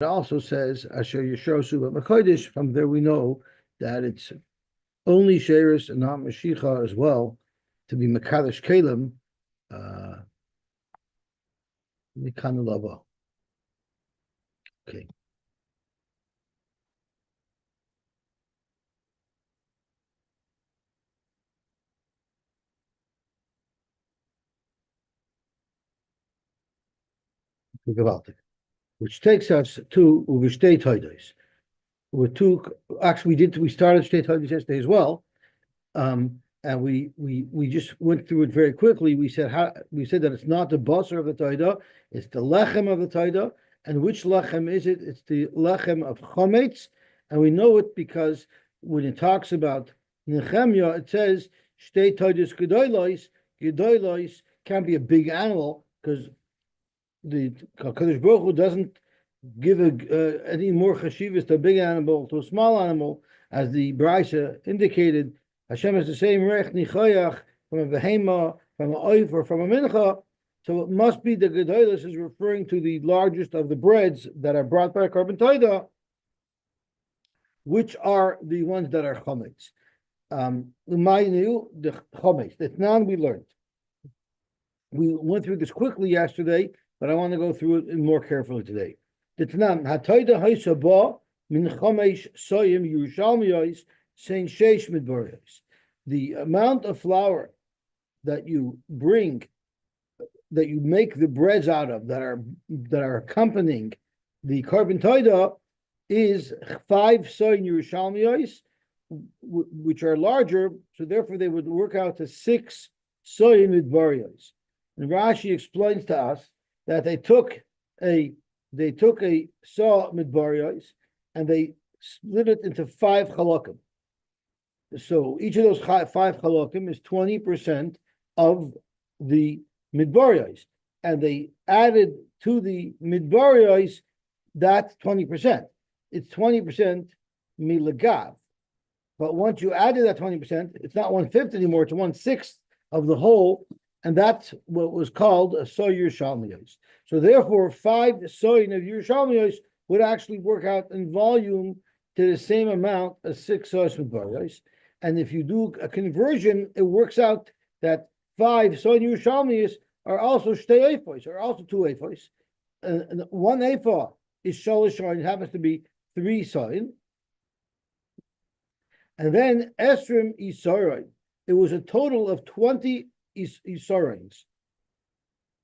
It also says Asher Yeshrosu B'Makodesh. From there, we know that it's only Sheris and not Mashiach as well to be Makadosh Kalim. Mikanulava. Okay. Which takes us to Uvishtei Toidos. We started Shtei Toidos yesterday as well. And we just went through it very quickly. We said that it's not the basar of the Toida, it's the lechem of the Toida. And which lechem is it? It's the lechem of chometz, and we know it because when it talks about Nehemiah, it says Shtei Toidos gedolos. Gedolos can't be a big animal because the Kadosh Baruch Hu doesn't give any more chashivas to a big animal to a small animal, as the Brisa indicated. Hashem has the same rech nichayach from a behema, from a oif, or from a mincha. So it must be the gedolos is referring to the largest of the breads that are brought by a carbon taida, which are the ones that are chometz. The chometz. That's now we learned. We went through this quickly yesterday, but I want to go through it more carefully today. The Tanan hataida haisaba min chomesh soyim Yerushalmiyos saying sheish midbariyos. The amount of flour that you bring, that you make the breads out of, that are accompanying the carbon taida, is 5 soyin Yerushalmiyos, which are larger. So therefore, they would work out to 6 soyin midbariyos. And Rashi explains to us that they took a saw midbariyos and they split it into 5 halakim. So each of those 5 halakim is 20% of the midbariyos, and they added to the midbariyos that 20%. It's 20% milagav, but once you added that 20%, it's not 1/5 anymore; it's 1/6 of the whole. And that's what was called a soy Yerushalmiyos. So therefore, 5 soyin of Yerushalmiyos would actually work out in volume to the same amount as 6 soys midbariyos. And if you do a conversion, it works out that 5 soyin Yerushalmiyos are also shtei ephos, are also 2 ephos. And 1 ephah is shalosh soyin, happens to be 3 soyin. And then esrim isaroin. It was a total of 20 Isarins.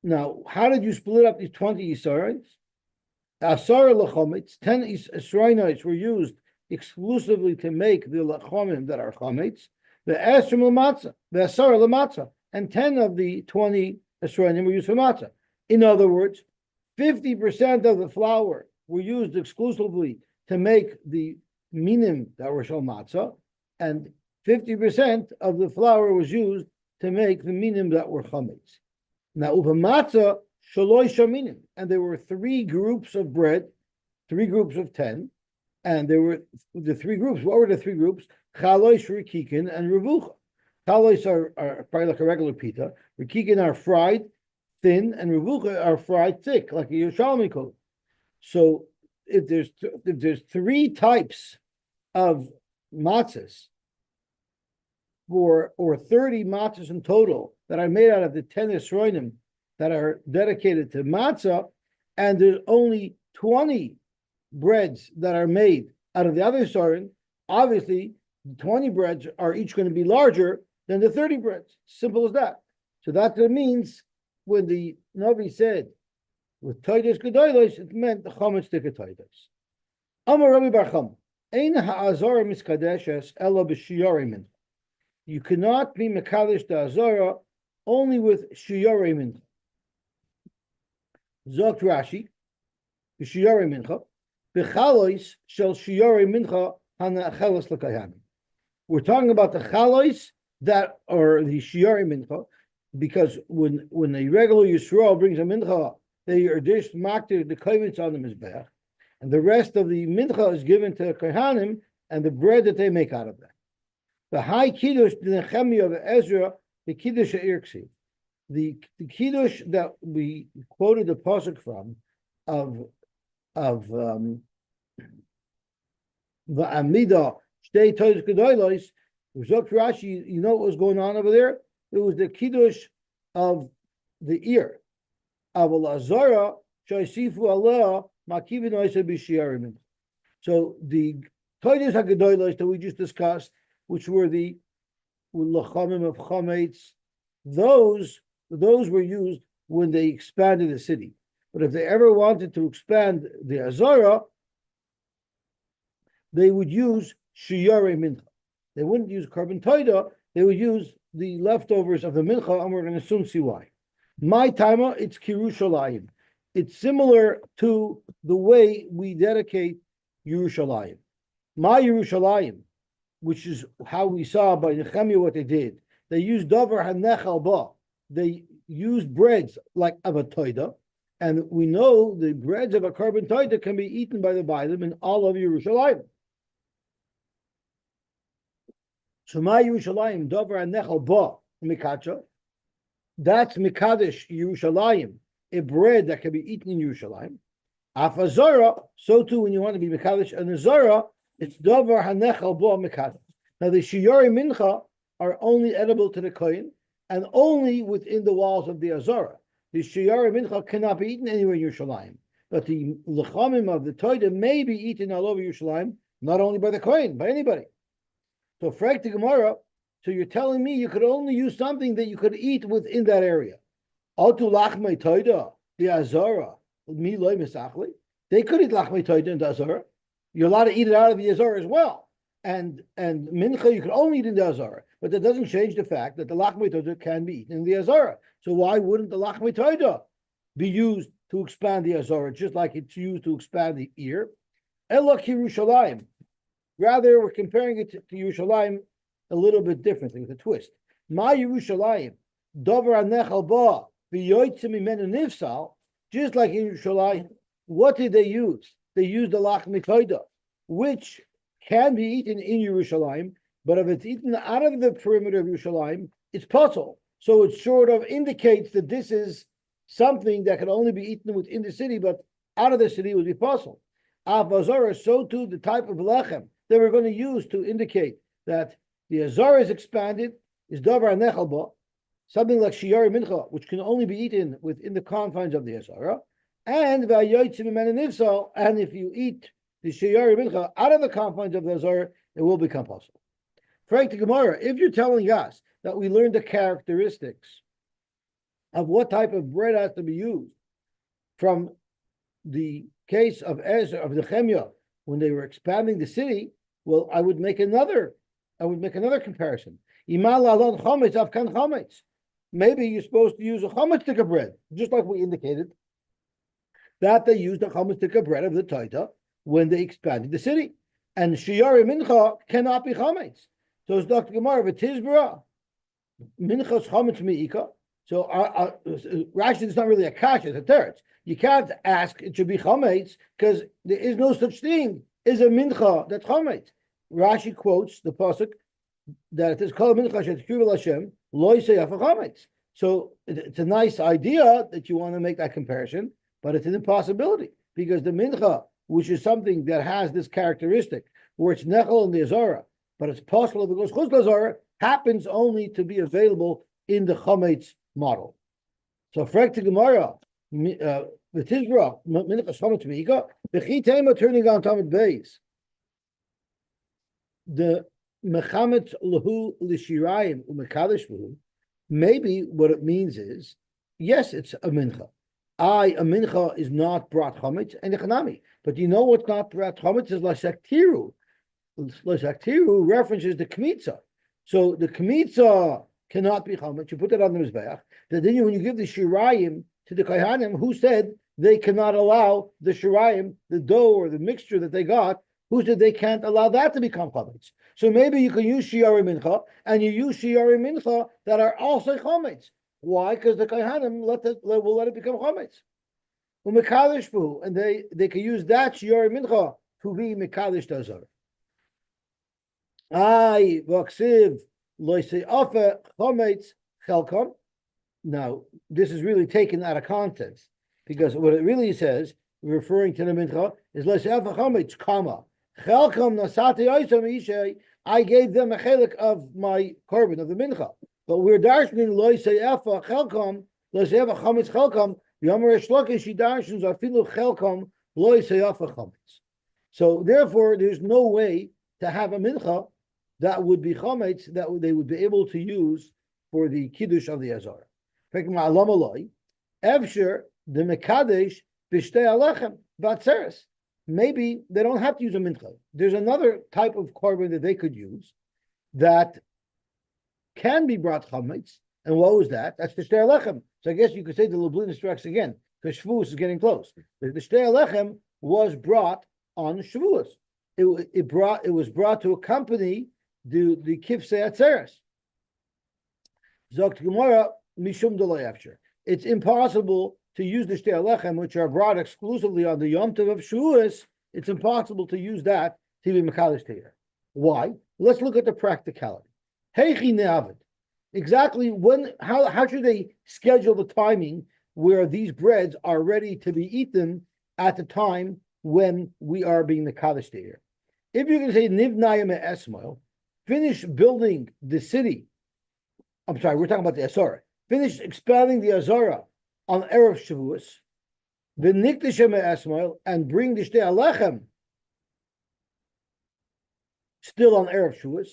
Now, how did you split up these 20 Isarins? Asar lachometz, 10 Isarinites were used exclusively to make the lachomim that are chometz. The esrim lamatzah, the asar lamatzah, and 10 of the 20 Isarinim were used for matzah. In other words, 50% of the flour were used exclusively to make the minim that were shal matzah, and 50% of the flour was used to make the minim that were chametz. Now, uva matzah shaloi shaminim, and there were 3 groups of bread, 3 groups of 10, and there were the 3 groups. What were the 3 groups? Chalois, rikikin, and revucha. Chalois are probably like a regular pita. Rikikin are fried thin, and revucha are fried thick, like a Yerushalmi kol. So if there's 3 types of matzahs, or 30 matzahs in total that are made out of the 10 esroinim that are dedicated to matzah, and there's only 20 breads that are made out of the other esroinim, obviously the 20 breads are each going to be larger than the 30 breads. Simple as that. So that means when the Navi said with Toidos Gedolos, it meant the Chometz Tika Toidos. Amar Rabbi Bar Chama, Ein ha'azara miskadeshes ela b'shiyarim. You cannot be Mekadesh the Azara only with Shiyarei Mincha. Zok Rashi, Shiyarei Mincha, B'chalois shall Shiyarei Mincha hana achelas l'kayanim. We're talking about the chalois that are the Shiyarei Mincha, because when a regular Yisrael brings a mincha, they are dished maktir the kaimitz on the mizbeach, and the rest of the mincha is given to kahanim and the bread that they make out of that. The high kiddush, the Nehemiah of Ezra, the kiddush Irksi, the kiddush that we quoted the pasuk from of of Va'amida Shtei Toidos Gedolos. Rashi, you know what was going on over there? It was the kiddush of the ear. Aval Azara Shaisifu Allah Makivin Oisa Bishiarim. So the Toidos HaGedolos that we just discussed, which were the Lachamim of Chametz, those were used when they expanded the city. But if they ever wanted to expand the Azara, they would use Shiyare Mincha. They wouldn't use carbon toida, they would use the leftovers of the Mincha, and we're going to soon see why. My timer, it's Kirushalayim. It's similar to the way we dedicate Yerushalayim. My Yerushalayim, which is how we saw by Nehemiah what they did. They used Dover HaNechal Ba. They used breads like Avatoida, and we know the breads of a carbon toida can be eaten by the Bailim in all of Yerushalayim. So my Yerushalayim, Dover HaNechal Ba, Mikacha, that's Mikadesh Yerushalayim, a bread that can be eaten in Yerushalayim. Afazara, so too when you want to be Mikadesh and Azara, it's Dover HaNechal Ba Mikadesh. Now the Shiyari Mincha are only edible to the Kohen and only within the walls of the Azara. The Shiyari Mincha cannot be eaten anywhere in Yerushalayim. But the Lechamim of the Toida may be eaten all over Yerushalayim, not only by the Kohen, by anybody. So, Frag the Gemara, so you're telling me you could only use something that you could eat within that area. Otu lachmei toida, the azara, miloi misachli. They could eat lachmei toida in the azara. You're allowed to eat it out of the azara as well. And mincha you could only eat in the azara, but that doesn't change the fact that the lachmei toida can be eaten in the azara. So why wouldn't the lachmei toida be used to expand the azara, just like it's used to expand the ear? Ela Yerushalayim. Rather, we're comparing it to Yerushalayim a little bit differently with a twist. My Yerushalayim, Dover HaNechal Ba, v'yoytze mimenu nifsal, just like in Yerushalayim, what did they use? They used the lachmei toida, which can be eaten in Yerushalayim, but if it's eaten out of the perimeter of Yerushalayim, it's puzzle. So it sort of indicates that this is something that can only be eaten within the city, but out of the city would be puzzle. Avazara, so too the type of lechem that we're going to use to indicate that the Azara is expanded is Davar HaNechal Ba, something like Shiyari Mincha, which can only be eaten within the confines of the Azara, and V'ayoytze mimenu nifsal, and if you eat the Shiyari Mincha out of the confines of the Azara, it will become possible. Frank the Gemara, if you're telling us that we learned the characteristics of what type of bread has to be used from the case of Ezra, of Nehemiah, when they were expanding the city, well, I would make another comparison. Maybe you're supposed to use a chametz tikka bread, just like we indicated, that they used a chametz tikka bread of the Taita when they expanded the city. And Shiyari Mincha cannot be chametz. So it's Dr. Gemara, V'tizbra, Mincha's chametz me'ika. So Rashi is not really a kasha, it's a teretz. You can't ask it should be chametz because there is no such thing as a mincha that's chametz. Rashi quotes the pasuk that it is called mincha she'tkriv Hashem lo yisayaf chametz. So it's a nice idea that you want to make that comparison, but it's an impossibility because the mincha, which is something that has this characteristic where it's nechel in the azara, but it's possible if it goes chutz l'azara, happens only to be available in the chametz model. So frek to Gemara, the Tizra, minchas chametz meika, the chitema turning on Talmud Beis. The mechametz lahu l'shirayim umekadosh lahu. Maybe what it means is, yes, it's a mincha. A mincha is not brat chametz and echanami. But you know what's not brat chametz is lasaktiru. Lasaktiru references the kmitza. So the kmitza cannot be chametz. You put that on the mizbeach. Then when you give the shirayim to the kohanim, who said they cannot allow the shirayim, the dough or the mixture that they got? Who said they can't allow that to become chametz? So maybe you can use shiyari mincha, and you use shiyari mincha that are also chametz. Why? Because the kohanim will let it become chametz. And they can use that shiyari mincha to be mekadosh tazar. Ay vaksiv loisei afa chametz chelkom. Now this is really taken out of context because what it really says referring to the mincha, is lesefa chametz kama. Chelkam nasati oisam ishay. I gave them a chelik of my korban of the mincha. But we're darshaning lesefa chelkam lesefa chametz chelkam. Yomer shlokish she darshans afilu chelkam lesefa chametz. So therefore, there's no way to have a mincha that would be chametz that they would be able to use for the kiddush of the azara. Evshir the mekadesh b'shtei alechem batzeres. Maybe they don't have to use a mincha. There's another type of korban that they could use that can be brought chametz. And what was that? That's the shtei alechem. So I guess you could say the Lublin instructs again because Shavuos is getting close. The shtei alechem was brought on Shavuos. It was brought to accompany the kifsei atzeres. Zokt Gemara mishum d'lo yafshir. It's impossible to use the shtei alechem, which are brought exclusively on the Yom Tov of Shavuos. It's impossible to use that to be mekadosh teir. Why? Let's look at the practicality. Heichi ne'avid. Exactly how should they schedule the timing where these breads are ready to be eaten at the time when we are being mekadosh teir? If you're going to say nivnaya me'esmoil, finish building the city. I'm sorry, we're talking about the Azara. Finish expanding the Azara on Erev Shavuos, v'nikdeshem me'esmoil, and bring the shtei alechem still on Erev Shavuos.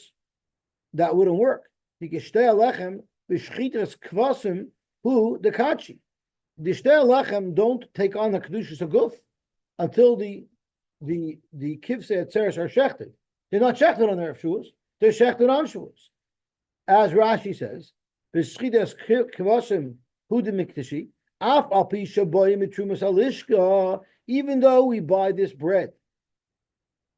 That wouldn't work. Because shtei alechem v'shchitas kvasim hu dekachi. The shtei alechem don't take on the kedushas aguf until the kivsei atzeres are shechted. They're not shechted on Erev Shavuos. They're shechted on Shavuos. As Rashi says, "B'schidas kvasim hu demikdashi af al pi shaboyim mitrumas alishka." Even though we buy this bread,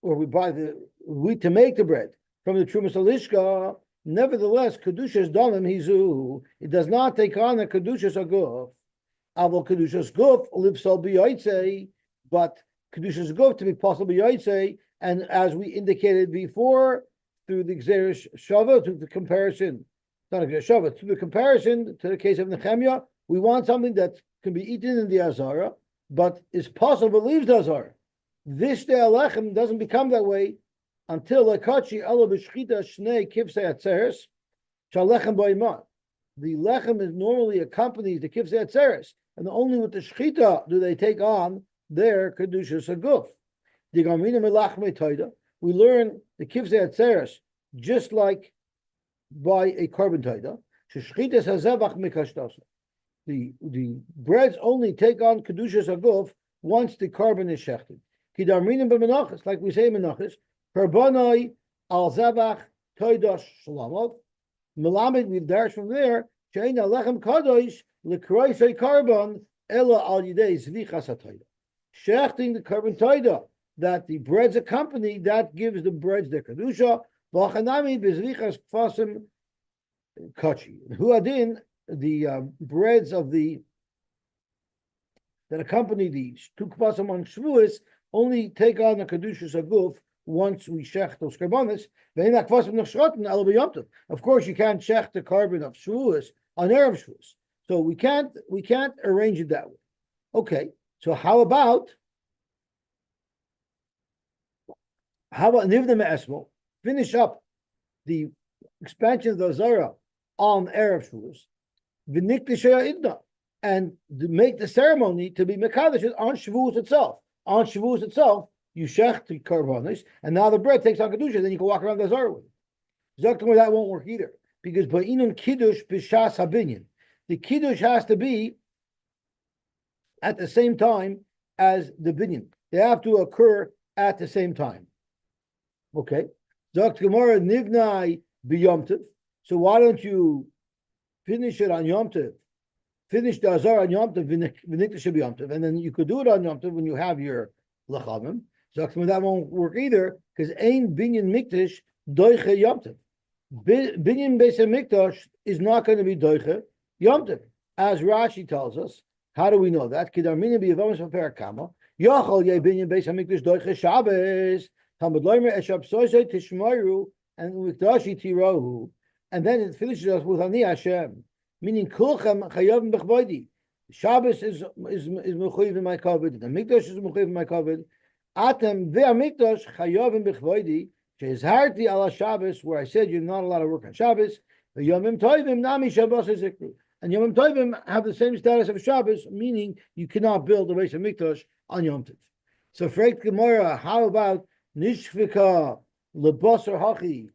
or we buy the wheat to make the bread from the trumas alishka, nevertheless, kedushas dalim hizu. It does not take on the kedushas aguf. Aval kedushas guf lives al b'yaitze, but kedushas guf to be possible b'yaitze, and as we indicated before, through the Xerish Shavuot, through the comparison, not a Shavuot, through the comparison to the case of Nehemiah, we want something that can be eaten in the Azara, but is possible to leave the Azara. This shtei alechem doesn't become that way until lekachi alo b'shchita shnei kivsei atzeres shalechem b'imah. The lechem is normally accompanies the kivsei atzeres, and only with the shchita do they take on their kedushas aguf. The gamina melachmei toida. We learn the kivsei atzeres just like by a korban toida. Shechchitas hazevach mikashtasa. The breads only take on kedushas aguf once the korban is shechted. Kidarminim b'menachas, like we say in menachas, karbanai al zevach toidash shalamov. Melamed, we dash from there. Shein alechem kadosh lekroisei korban ela al yidei zvichas hatoida. Shechting the korban toida, that the breads accompany, that gives the breads their kedusha. V'achanami bezrichas kfasim kachi. Huadin, the breads of that accompany the two kfasim on Shavuos only take on the kedushas aguf once we shech those karbanis. Of course, you can't shech the carbon of Shavuos on Erev Shavuos, so we can't arrange it that way. Okay, so how about Nivna Me'esmo, finish up the expansion of the Azara on Erev Shavuos, V'nikdeshei Idna, and make the ceremony to be Mekadosh on Shavuos itself. On Shavuos itself, you shech the karbanis, and now the bread takes on Kedusha, then you can walk around the Azara with it. Zaktamah, that won't work either, because Ba'inun Kiddush B'shas Habinyan, the Kiddush has to be at the same time as the Binyan. They have to occur at the same time. Okay, Zok Gemara Nivnai b'Yom Tov. So why don't you finish it on Yom Tov? Finish the Azar on Yom Tov, v'nikdash b'Yom Tov, and then you could do it on Yom Tov when you have your lechavim. Zok Gemara, that won't work either because Ein Binyan Mikdash Doiche Yom Tov. Binyan Beis Hamikdash is not going to be Doiche Yom Tov, as Rashi tells us. How do we know that? Kidarmina b'Yavamas v'Perakama Yachol Yei Binyan Beis Hamikdash Doiche Shabbos. And then it finishes us with Ani Hashem, meaning Kulchem Chayavim Bechvoidi. Shabbos is mechuyev in my covet. The mikdash is mechuyev in my covet. Atem ve'amikdash chayovim b'chvoidi sheizharti ala Shabbos, where I said you're not allowed to work on Shabbos. The Yomim Tovim nami Shabbos zikru, and Yomim Tovim have the same status of Shabbos, meaning you cannot build the base of mikdash on Yom Tov. So, Freit Gemara, how about nishvika lebasar hachi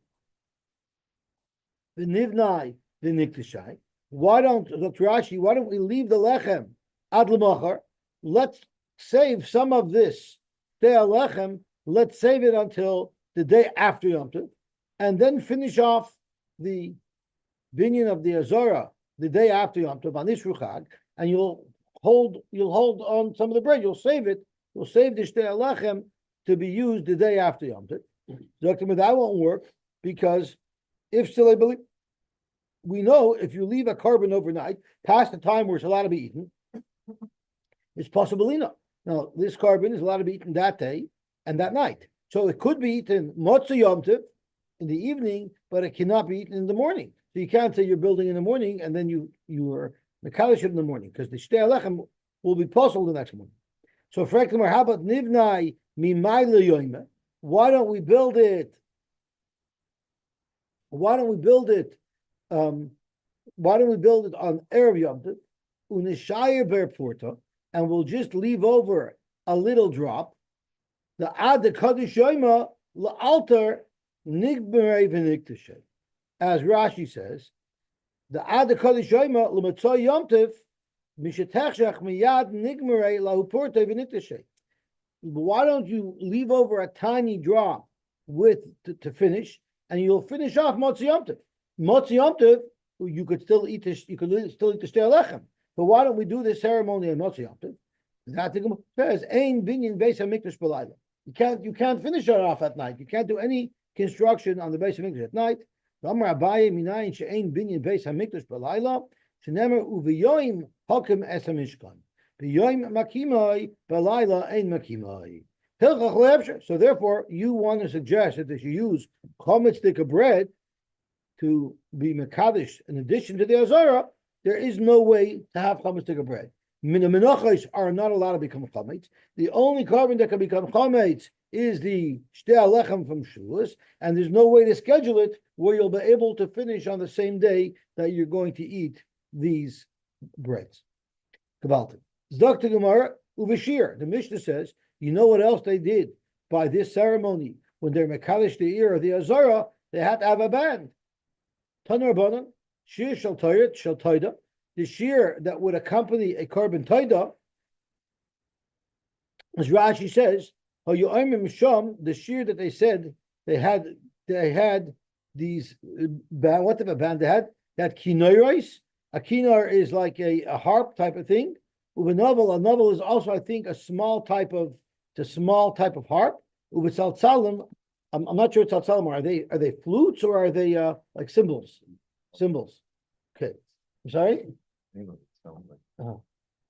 v'nivnai v'niktashai? Why don't Dr. Rashi? Why don't we leave the lechem ad lemachar? Let's save some of this day lechem. Let's save it until the day after Yom Tov, and then finish off the binyan of the Azara the day after Yom Tov on Ishru Chag, and you'll hold on some of the bread. You'll save it. You'll save the shtei lechem to be used the day after Yom Tov. Dr. That won't work because if still I believe. We know if you leave a carbon overnight, past the time where it's allowed to be eaten, it's possible enough. Now, this carbon is allowed to be eaten that day and that night. So it could be eaten Motzei Yom Tov in the evening, but it cannot be eaten in the morning. So you can't say you're building in the morning and then you are Mekadosh in the morning, because the Shtei Alechem will be possible the next morning. So, how about Nivnai Mimayla Yoime? Why don't we build it? Why don't we build it on Erev Yom Tov, Unishayir Ber Porta, and we'll just leave over a little drop. The Ad Kadosh Yoima LaAltar Nigberei V'Niktashay. As Rashi says, the Ad Kadosh Yoima LaMatzoi Yom Tov Mishetechshach Miyad Nigberei LaUporta V'Niktashay. Why don't you leave over a tiny drop to finish, and you'll finish off Motzei Yom Tov. Motzei Yom Tov, you could still eat this. You could still eat the Shtei Alechem. But why don't we do this ceremony on Motzei Yom Tov? That says, "Ein binyan beis hamikdash b'layla." You can't finish it off at night. You can't do any construction on the beis hamikdash at night. Amar Abaye minayin she'ein binyan beis hamikdash b'layla shenemer uviyoyim hakim es hamishkan v'yoyim makimai b'layla ein makimai. So therefore, you want to suggest that they should use chometz stick of bread to be mekadosh in addition to the azara. There is no way to have chometz stick of bread. Menachos are not allowed to become chometz. The only carbon that can become chometz is the shtei alechem from Shavuos, and there's no way to schedule it where you'll be able to finish on the same day that you're going to eat these breads. Kavaltim. Zdok Gemara uveshir. The Mishnah says, you know what else they did by this ceremony when they're mekadosh the ear of the azara? They had to have a band. Tanar Banan, Shir Shal Taida, the shir that would accompany a carbon taida, as Rashi says, the shir that they said they had these band. What type of band they had? They had kinoros. A kinor is like a harp type of thing. A novel is also, I think, a small type of harp. Uvetzaltzalim, I'm not sure it's tzaltzalim. Are they flutes or are they like cymbals? Cymbals. Okay. I'm sorry.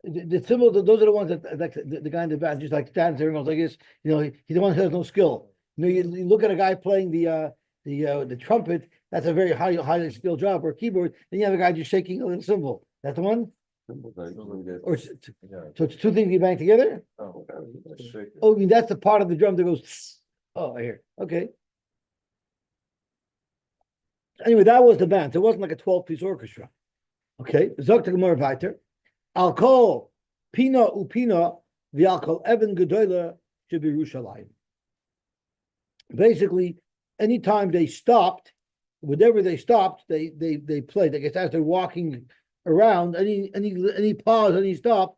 The cymbals, those are the ones that like the guy in the band just like stands there and goes like this. He's the one who has no skill. You look at a guy playing the trumpet. That's a very highly skilled job, or keyboard. Then you have a guy just shaking a little cymbal. That's the one. Or so it's two things you bang together. Oh, I mean that's the part of the drum that goes. Tss. Oh, I hear. Okay. Anyway, that was the band. So it wasn't like a 12-piece orchestra. Okay. Zok Gemara weiter. I'll call Pina Upina v'Alkol Eben Gedola should be Yerushalayim. Basically, anytime they stopped, whatever they stopped, they played. I guess as they're walking around, any pause, any stop,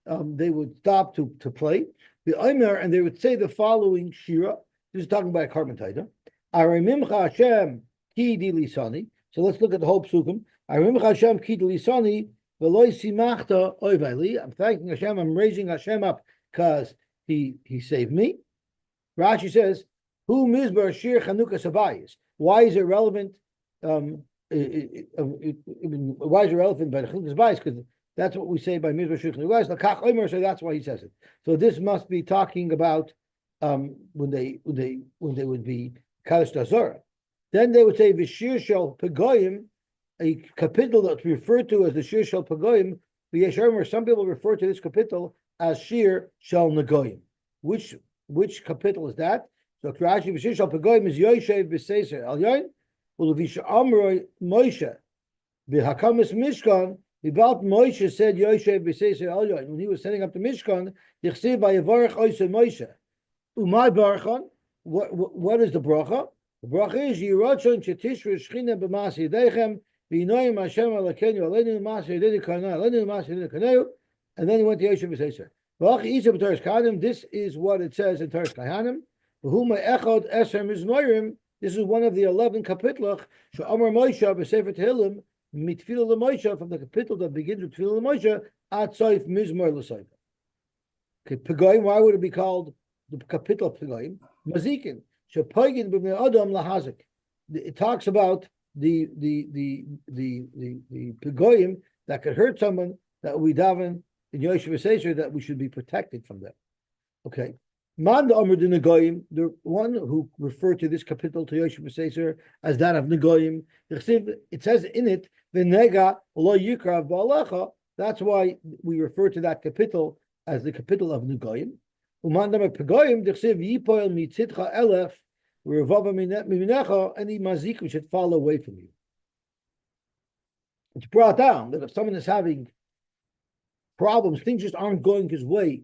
they would stop to play the Omer, and they would say the following shira. This is talking about a carbon taida. Arimimcha Hashem ki di lisani. So let's look at the whole psukim. Arimimcha Hashem ki di lisani v'loi simachta oiveli. I'm thanking Hashem. I'm raising Hashem up because he saved me. Rashi says, "Who mizbar shir chanukah sabayis." Why is it relevant? Why is it relevant by the chanukah sabayis? Because that's what we say by mizbar shir chanukah sabayis. So that's why he says it. So this must be talking about when they would be kadosh d'azara. Then they would say v'shir shel pagoyim, a capital that's referred to as the shir shel pagoyim V'yesharim, some people refer to this capital as Shir Shel Nagoyim. Which capital is that? So Rashi v'Shir Shel Pagoyim is Yoshev b'Seiser Elyon. U'Levisha Amroi Moshe b'Hakamas Mishkan. About Moshe said Yoshev b'Seiser Elyon when he was setting up the Mishkan. Yichsiv v'Yavarech Oisei Moshe. Umay Barachon. What is the bracha? The bracha is Yirachon Shetishru Shechina b'Masi Yedechem v'Yinoyim Hashem Alakenu Aleinu Masi Yedei Kanah Aleinu Masi Yedei Kaneu. And then he went to Yoshev b'Seiser. This is what it says in Teres Kahanim. This is one of the 11 kapitlach. Amar Moshe b'Sefer Tehillim mitfilah l'Moshe, from the kapitel that begins with tefillah l'Moshe at Soif Mizmor l'Soif. Okay, Pagoyim. Why would it be called the kapitel of Pagoyim? Mazikin shepagin b'nei adam lahazik. It talks about the Pagoyim that could hurt someone, that we daven in Yoshev B'Seiser that we should be protected from them. Okay. Man Amr de Nagoyim, the one who referred to this capital to Yoshev B'Seiser as that of Nagoyim, it says in it, V'nega lo yikrav ba'alecha. That's why we refer to that capital as the capital of Nagoyim. Uman Amr Pagoyim, d'chsiv yipoel mitzitcha elef, v'revava minecha, any mazik should fall away from you. It's brought down that if someone is having problems, things just aren't going his way,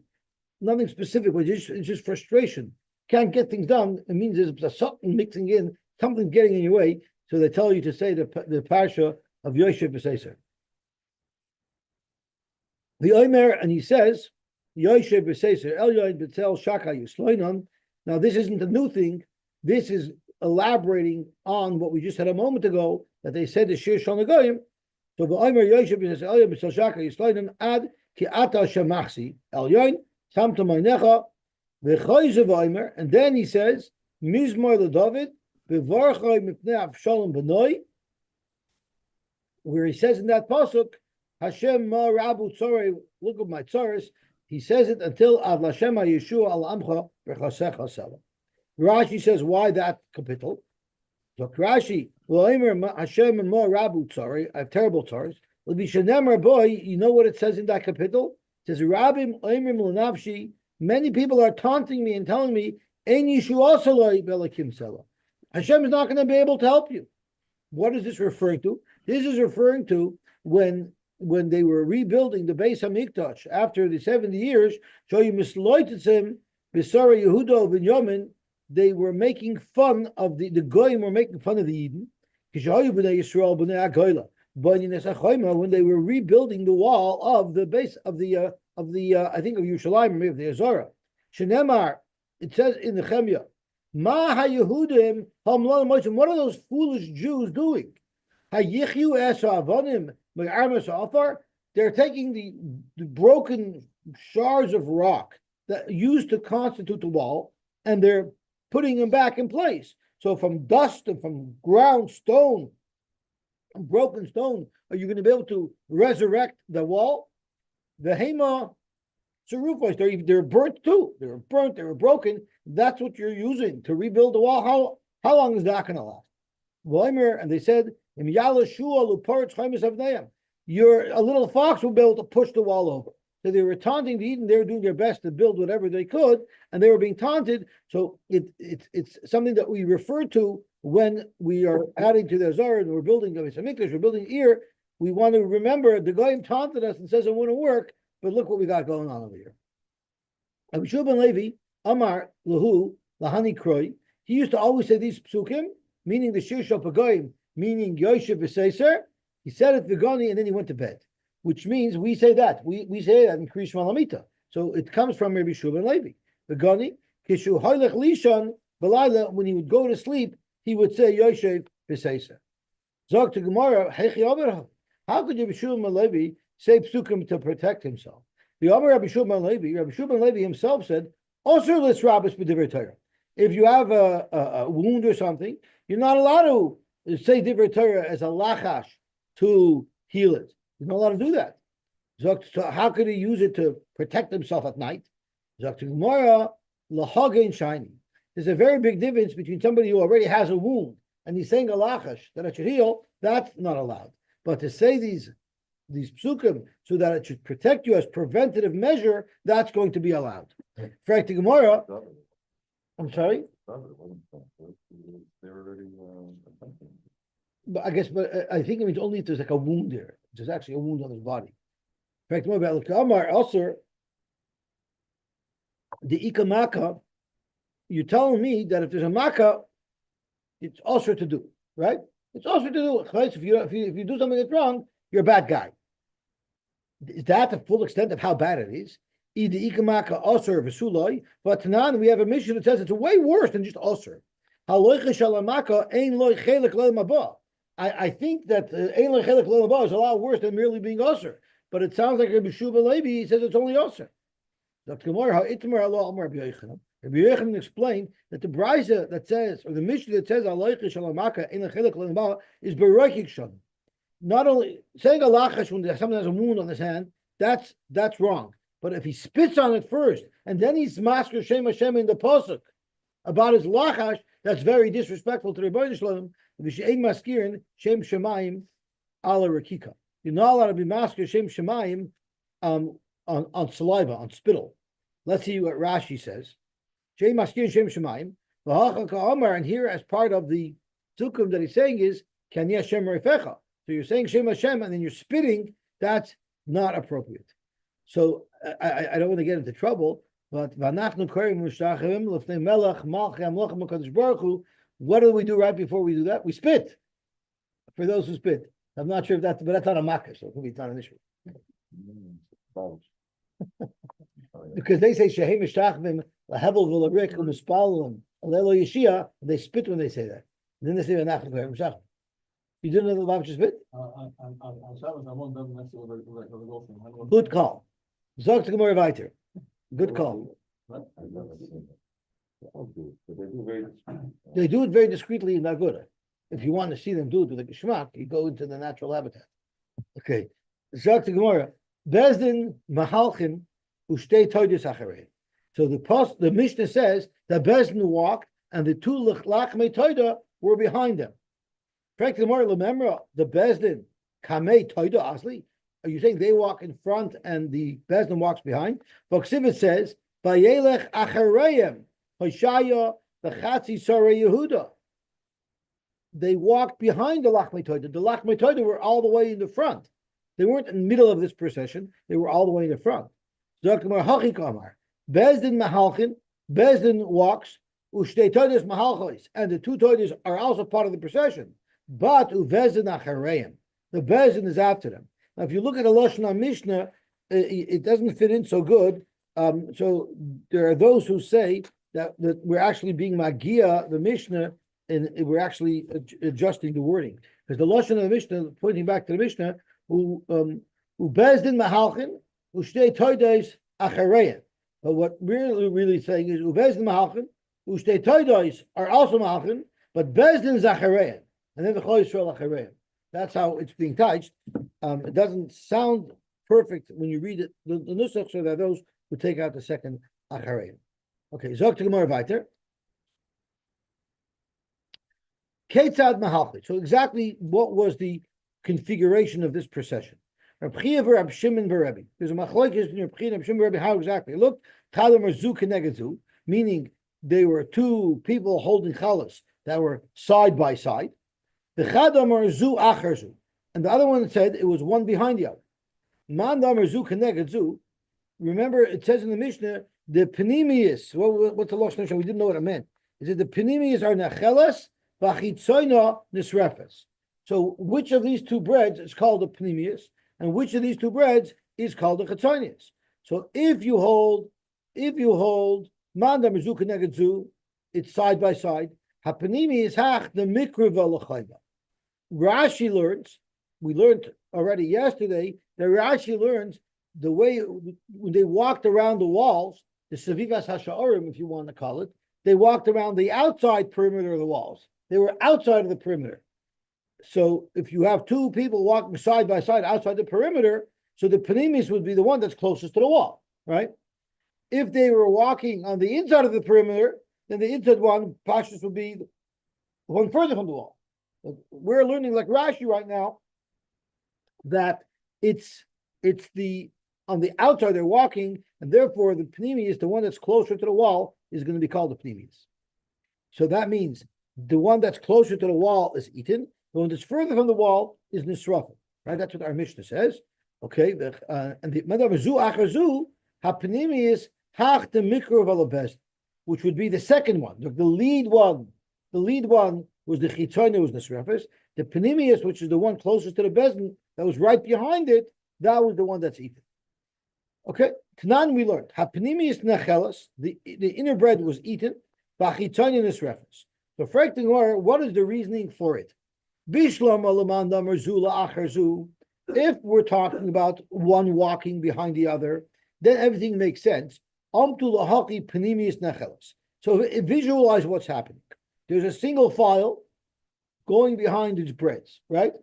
nothing specific, but it's just frustration, can't get things done, it means there's something mixing in, something getting in your way, so they tell you to say the parsha of Yoshev B'Seiser. The Omer, and he says, Yoshev B'Seiser, Elyon B'Tzel Shaka Yisloinon. Now this isn't a new thing, this is elaborating on what we just had a moment ago, that they said the Shir Shal Nagoyim. So the Omer Yoshev B'Seiser, Elyon B'Tzel Shaka Yisloinon, ad ki ata shemachsi Elyon samta meinecha v'choyze v'omer, and then he says Mizmor LeDavid b'varchoi mipnei Avshalom b'noi, where he says in that pasuk Hashem ma rabu tzorei, look at my tzoros. He says it until ad Lashem Yeshua al amcha v'chasecha sela. Rashi says, why that capital? So Rashi, v'omer Hashem ma rabu tzorei, I have terrible tzoros. Boy, you know what it says in that capital? It says, Rabim Oimrim L'Nafshi, many people are taunting me and telling me, Ein Yeshua Saloi Belakim Sela. Hashem is not going to be able to help you. What is this referring to? This is referring to when they were rebuilding the Beis HaMikdash after the 70 years, Shoyu Misloititzim, Bisara Yehuda Binyamin, they were making fun of the Goyim were making fun of the Eden. Kishayu B'nai Yisrael B'nai Agoyla. When they were rebuilding the wall of the base of the I think of Yerushalayim, maybe of the Azara, Shenemar, it says in the Chemya, Ma HaYehudim Hamlan Moshe. What are those foolish Jews doing? HaYichyu Esavanim Me'armas Afar. They're taking the broken shards of rock that used to constitute the wall, and they're putting them back in place. So from dust and from ground stone, broken stone, are you going to be able to resurrect the wall? The Hema Tzarufos, they're burnt too. They were burnt, they were broken. That's what you're using to rebuild the wall. How long is that going to last? And they said, you're a little fox will be able to push the wall over. So they were taunting the Eden. They were doing their best to build whatever they could, and they were being taunted. So it's something that we refer to when we are adding to the Zohar and we're building the Beis HaMikdash, we're building here. We want to remember the Goyim taunted us and says it wouldn't work, but look what we got going on over here. Rabbi Shua ben Levi, Amar Lahu Lahani Kroi. He used to always say these psukim, meaning the Shir Shal Pagoyim, meaning Yoshev B'Seiser. He said it Vigoni, and then he went to bed, which means we say that. We say that in Kriyish Malamita. So it comes from Rabbi Shua ben Levi. Vigoni, Kishu Hoylech Lishon, Belayla, when he would go to sleep, he would say Yoshev B'Seiser. Zog to Gemara, Hechi Oberha. How could Rabbi Shua ben Levi say psukim to protect himself? The Omer Rabbi Shua ben Levi himself said, Osur l'srabis b'divrei Torah. If you have a wound or something, you're not allowed to say divrei Torah as a lachash to heal it. You're not allowed to do that. So how could he use it to protect himself at night? Zok to Gemara, lahagein shiny. There's a very big difference between somebody who already has a wound and he's saying a lachash that it should heal. That's not allowed. But to say these these psukim so that it should protect you as preventative measure, that's going to be allowed. Fact the Gemara. I'm sorry. But I guess, but I think it means only if there's like a wound there. There's actually a wound on his body. In fact, more about Amar also the ikamaka. You're telling me that if there's a makkah, it's also to do, right? It's also to do. Right? If you do something that's wrong, you're a bad guy. Is that the full extent of how bad it is? But Tanan, we have a mission that says it's way worse than just osir. I think that ein loichelek le'maba is a lot worse than merely being osir. But it sounds like Rabbi Shuba Levi says it's only osir. Dr. Gemara, how itmar Allah Amar Rabbi Yochanan. Rabbi Yochanan explained that the brisa that says, or the mission that says aloicha shalamaka ein loichelek le'maba is beroikik shalom. Not only saying a lachash when someone has a wound on his hand, that's wrong. But if he spits on it first and then he's masker Shem Hashem in the pasuk about his lachash, that's very disrespectful to the Rebbeinu Shalom. V'she'ein maskirin Shem Shemayim ala rakika. You're not allowed to be masker Shem Shemayim on saliva, on spittle. Let's see what Rashi says. Shem maskirin Shem Shemayim v'hacha ka'amar, and here as part of the tukum that he's saying is Kan Yashem Refecha. So you're saying Shem Hashem and then you're spitting. That's not appropriate. So I don't want to get into trouble, but what do we do right before we do that? We spit. For those who spit, I'm not sure if that's, but that's not a makkah, so it's not an issue. Because they say Shehem Mishtachvim Lahevel V'Larik U'Mispalim Alelo Yeshia, they spit when they say that. And then they say Vanachnu Koyim Mishtachvim. You didn't know the Bav spit? Good call. Zog to Gemara weiter. Good call. They do it very discreetly in Nagoda. If you want to see them do it with a geschmack, you go into the natural habitat. Okay. Zog to Gemara. Bezdin Mahalchin Ushtei Toidis Acharei. So the Mishnah says that Bezdin walked and the two Lachmei Toida were behind them. In fact, the Bezdin Kamei Toida Asli. Are you saying they walk in front and the Bezdin walks behind? It says, Vayelech Acharayim, Hoshaya, the Chatzi Sarei Yehuda. They walked behind the Lachmei Toida. The Lachmei Toida were all the way in the front. They weren't in the middle of this procession. They were all the way in the front. Bezdin Mahalchin, Bezdin walks, Ushtei Toidas Mahalchois, and the two Toidas are also part of the procession. But Uvezin Acharayim, the Bezdin is after them. Now, if you look at the Lashon Mishnah, it doesn't fit in so good. So there are those who say that we're actually being Magia, the Mishnah, and we're actually adjusting the wording. Because the Lashon of the Mishnah, pointing back to the Mishnah, who Bezdin Mahalchin, Ushtei Toides Acharayim. But what we're really saying is Uvezdin Mahalchin, Ushtei Toides are also Mahalchin, but Bezdin is Acharayim. And then the Chol Yisrael Acharayim. That's how it's being touched. It doesn't sound perfect when you read it. The nusach, so that those who take out the second Acharayim. Okay, Zog to Gemara weiter. Ketzad Mahalchit. So exactly what was the configuration of this procession? Reb Chiya v'Reb Shimon v'Rebbe. There's a machlokes in Reb Chiya and Reb Shimon v'Rebbe. How exactly? Look, Chadam zu keneged zu, meaning they were two people holding chalas that were side by side. The Chadam zu acher zu. And the other one said it was one behind the other. Man damar zu keneged zu. Remember, it says in the Mishnah, the penimius. What's the lashon? We didn't know what it meant. Is it the penimius are nechelas v'chitzoyna nisrefes? So which of these two breads is called a penimius, and which of these two breads is called a chitzonius? So if you hold man damar zu keneged zu, it's side by side. Hapenimius hach the mikra v'lachayva. Rashi learns. We learned already yesterday that Rashi learns the way when they walked around the walls, the Savivas Hasha'arim, if you want to call it, they walked around the outside perimeter of the walls. They were outside of the perimeter. So if you have two people walking side by side outside the perimeter, so the Panimis would be the one that's closest to the wall, right? If they were walking on the inside of the perimeter, then the inside one, Pashtus, would be the one further from the wall. We're learning like Rashi right now that it's the on the outside they're walking, and therefore the pneumius, the one that's closer to the wall, is going to be called the pneumius. So that means the one that's closer to the wall is eaten. The one that's further from the wall is nisrafim. Right? That's what our Mishnah says. Okay, and the madavu achazu hapneumius hach the mikro valabest, which would be the second one, the lead one. The lead one was the chitzoni, was nisrafis. The pneumius, which is the one closest to the bezin, that was right behind it, that was the one that's eaten. Okay, Tanan we learned hapneumius nechelas, the inner bread was eaten. Bachitzoni nisrafis. So, what is the reasoning for it? Bishlam alaman damer zula acharzu. If we're talking about one walking behind the other, then everything makes sense. So visualize what's happening. There's a single file going behind its breads, right?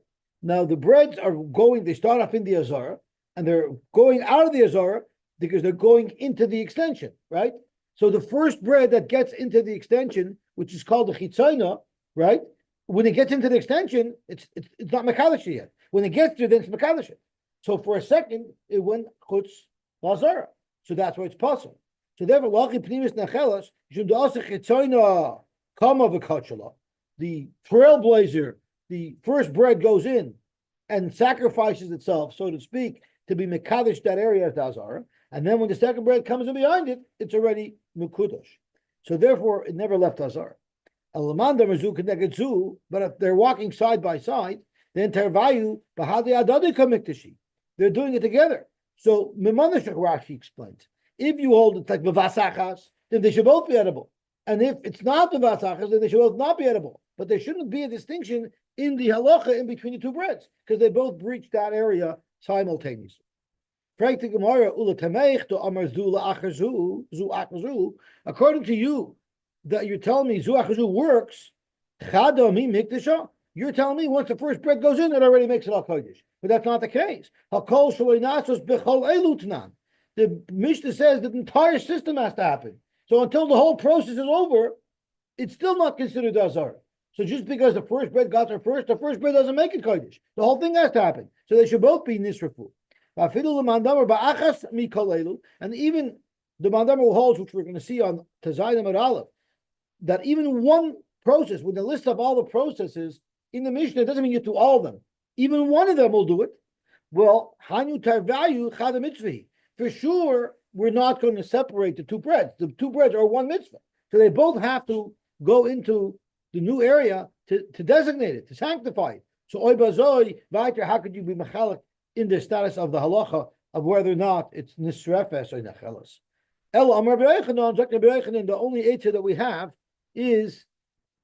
Now the breads are going, they start off in the Azara, and they're going out of the Azara because they're going into the extension, right? So the first bread that gets into the extension, which is called the chitzayna, right? When it gets into the extension, it's not Mekadosh yet. When it gets there, then it's Mekadosh. So for a second, it went chutz lazara. So that's why it's possible. So therefore, lachi pnimis nachelas judasich chitzayna kama v'kachala. The trailblazer, the first bread goes in and sacrifices itself, so to speak, to be Mekadosh that area as the Azara. And then when the second bread comes in behind it, it's already Mekudosh. So therefore, it never left Azara. But if they're walking side by side, then tervayu they're doing it together. So Rashi explains, if you hold it like bevasachas, then they should both be edible. And if it's not bevasachas, then they should both not be edible. But there shouldn't be a distinction in the halacha in between the two breads, because they both breach that area simultaneously. According to you, that you're telling me Zuachazu works, you're telling me once the first bread goes in, it already makes it al kodesh. But that's not the case. The Mishnah says that the entire system has to happen. So until the whole process is over, it's still not considered azar. So just because the first bread got there first, the first bread doesn't make it kodesh. The whole thing has to happen. So they should both be nisrafu. And even the Mandamer holds, which we're going to see on Tazayim at Aleph, that even one process, with the list of all the processes in the Mishnah, it doesn't mean you do all of them. Even one of them will do it. Well, Hanu Tarvayu Chada Mitzvah. For sure, we're not going to separate the two breads. The two breads are one mitzvah. So they both have to go into the new area to designate it, to sanctify it. So Oy Bazoi, Vaiter, how could you be Mechalik in the status of the halacha of whether or not it's Nisrefes or Nechelas? El Amar B'Yochanan, the only Eitzah that we have is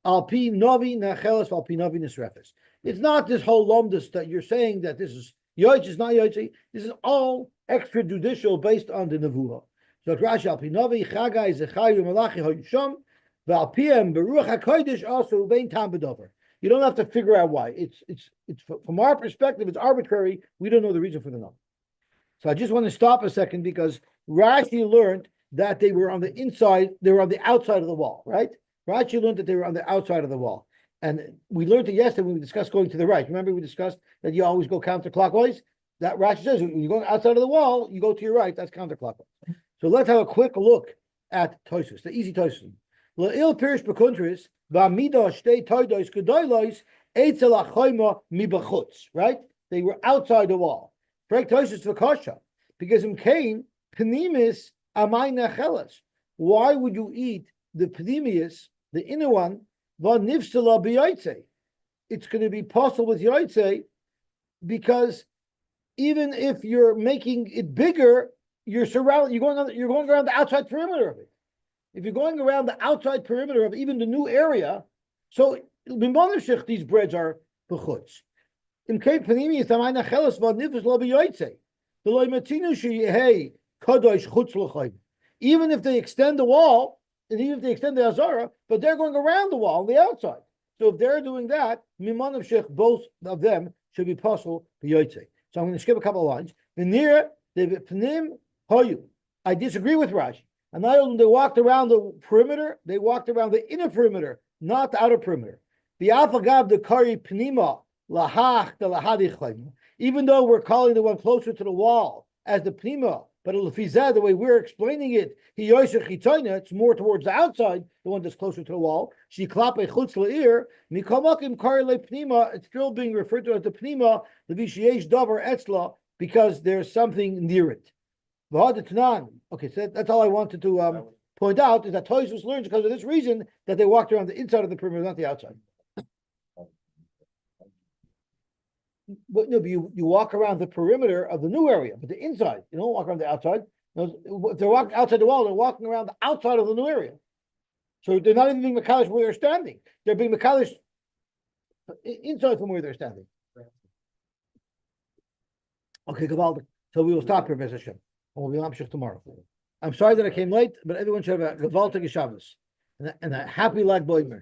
Alpi Novi Nechelas, Alpi Novi Nisrefes. It's not this whole lomdus that you're saying that this is Yoitz, is not Yoitz. This is all extrajudicial based on the Nevuah. So Rashi Alpi Novi, Chagai, Zechayu, Malachi, Hoysham, V'Alpiem, Beruach HaKodesh, also Vein Tam B'Dover. You don't have to figure out why. It's from our perspective, it's arbitrary. We don't know the reason for the number. So I just want to stop a second because Rashi learned that they were on the inside, they were on the outside of the wall, right? Rashi learned that they were on the outside of the wall. And we learned it yesterday when we discussed going to the right. Remember we discussed that you always go counterclockwise? That Rashi says when you go outside of the wall, you go to your right, that's counterclockwise. So let's have a quick look at Tosus, the easy Tosus. La'il Pirish B'Kuntris, V'Amida Shtei Toidos Gedoylois, Eitzel Achoyma Mibachutz, right? They were outside the wall. Frank Tosus V'Kasha, because in Cain, Penimis Amai Nechelas. Why would you eat the Penimis, the inner one, V'Nivsela B'Yoitze? It's going to be possible with Yoitze because even if you're making it bigger, you're going around the outside perimeter of it. If you're going around the outside perimeter of even the new area, so these breads are b'chutz. Even if they extend the wall, and even if they extend the azara, but they're going around the wall on the outside. So if they're doing that, both of them should be possible b'yotzei. So I'm going to skip a couple of lines. I disagree with Rashi. And not only they walked around the perimeter, they walked around the inner perimeter, not the outer perimeter. even though we're calling the one closer to the wall as the pnima, but the way we're explaining it, it's more towards the outside, the one that's closer to the wall. It's still being referred to as the pnima, because there's something near it. Okay, so that's all I wanted to point out, is that Tosfos learns because of this reason that they walked around the inside of the perimeter, not the outside. But no, but you walk around the perimeter of the new area, but the inside, you don't walk around the outside. If they're walking outside the wall, they're walking around the outside of the new area. So they're not even being Makalish where they're standing. They're being Makalish inside from where they're standing. Okay, Gavaldik. So we will stop here, Professor Shem. And we'll be on tomorrow. I'm sorry that I came late, but everyone should have a Gavaldik Shavuos and a happy Lag Boimer.